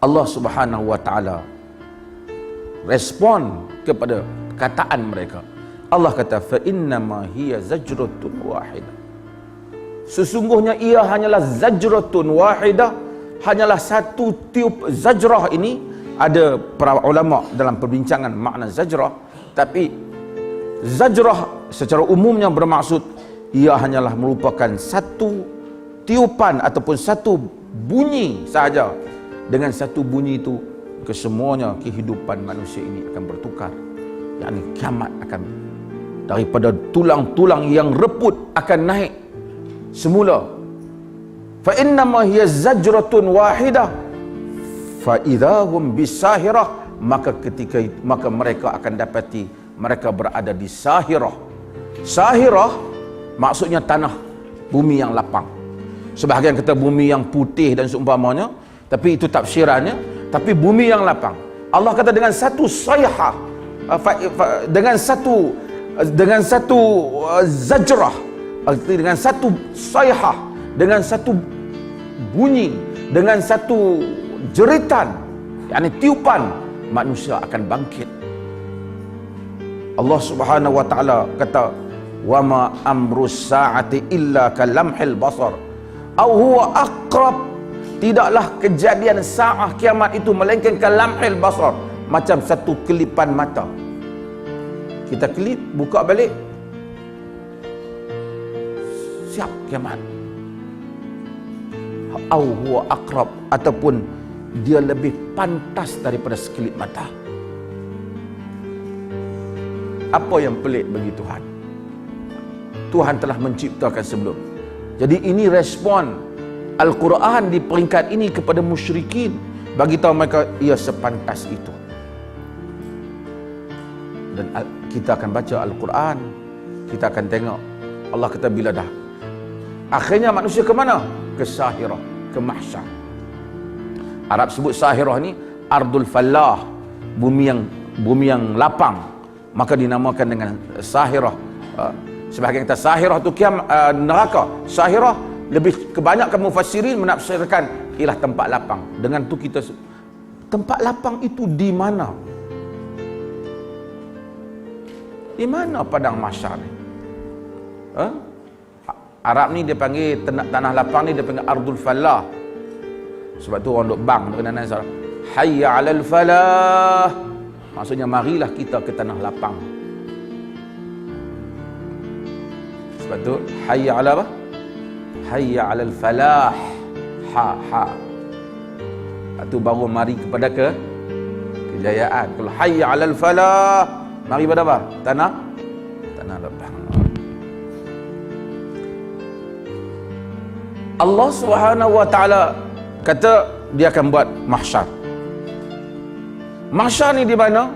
Allah Subhanahu wa taala respon kepada kataan mereka. Allah kata fa innama hiya zajratun wahidah. Sesungguhnya ia hanyalah zajratun wahidah, hanyalah satu tiup. Zajrah ini ada para ulama dalam perbincangan makna zajrah, tapi zajrah secara umumnya bermaksud ia hanyalah merupakan satu tiupan ataupun satu bunyi sahaja. Dengan satu bunyi itu kesemuanya kehidupan manusia ini akan bertukar. yakni kiamat akan, daripada tulang-tulang yang reput akan naik semula. Fa innama hiya zajratun wahidah fa idahum bisahirah, maka ketika itu, maka mereka akan dapati mereka berada di sahirah. Sahirah maksudnya tanah, bumi yang lapang. Sebahagian kata bumi yang putih dan seumpamanya, tapi itu tafsirannya. Tapi bumi yang lapang, Allah kata dengan satu sayhah, dengan satu zajrah, dengan satu sayhah, dengan satu bunyi, dengan satu jeritan, yakni tiupan, manusia akan bangkit. Allah Subhanahu wa taala kata, wa ma amrus saati illa kalamhil basar au huwa aqrab. Tidaklah kejadian saah kiamat itu melainkan kalamhil basar, macam satu kelipan mata. Kita kelip, buka balik, siap kiamat. Au huwa aqrab, ataupun dia lebih pantas daripada sekelip mata. Apa yang pelik bagi Tuhan? Tuhan telah menciptakan sebelum. Jadi ini respon Al-Quran di peringkat ini kepada musyrikin, bagi tahu mereka ia sepantas itu. Dan kita akan baca Al-Quran, kita akan tengok Allah kata bila dah akhirnya manusia ke mana? Ke sahirah, ke mahsyar. Arab sebut sahirah ni ardul fallah, bumi yang lapang, maka dinamakan dengan sahirah. Sebahagian kata sahirah tu neraka. Sahirah lebih kebanyakan mufassirin menafsirkan ialah tempat lapang. Dengan tu kita, tempat lapang itu di mana? Di mana padang mahsyar ni? Arab ni dia panggil tanah lapang ni dia panggil ardul falah. Sebab tu orang duk bang dengan nazar, hayya 'alal falah. Maksudnya marilah kita ke tanah lapang. Sebab tu hayya 'ala apa? Hayya 'alal falah. Ha. Itu baru mari kepada kejayaan. Kalau hayya 'alal falah, mari pada apa? Tanah lapang. Allah Subhanahu wa taala kata dia akan buat mahsyar. Mahsyar ni di mana?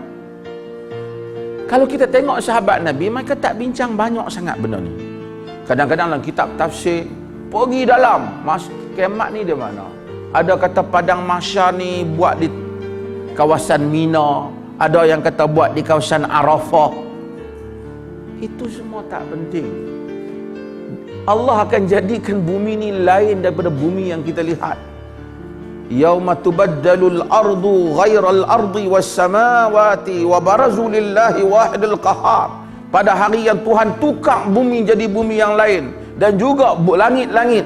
Kalau kita tengok sahabat Nabi, mereka tak bincang banyak sangat benda ni. Kadang-kadang dalam kitab tafsir pergi dalam kiamat ni di mana. Ada kata padang mahsyar ni buat di kawasan Mina, ada yang kata buat di kawasan Arafah. Itu semua tak penting. Allah akan jadikan bumi ni lain daripada bumi yang kita lihat. Yauma tubaddalul ardu ghairal ardi was samawati wa barazu lillahi wahidil qahar. Pada hari yang Tuhan tukar bumi jadi bumi yang lain, dan juga langit-langit,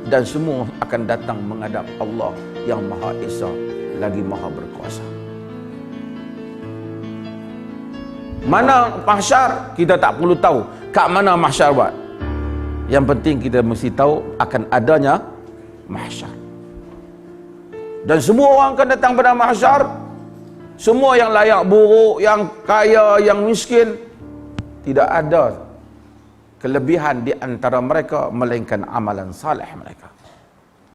dan semua akan datang menghadap Allah yang Maha Esa lagi Maha Berkuasa. Mana mahsyar kita tak perlu tahu. Kat mana mahsyar buat? Yang penting kita mesti tahu akan adanya mahsyar. Dan semua orang akan datang pada mahsyar. Semua yang layak buruk, yang kaya, yang miskin, tidak ada kelebihan di antara mereka melainkan amalan saleh mereka.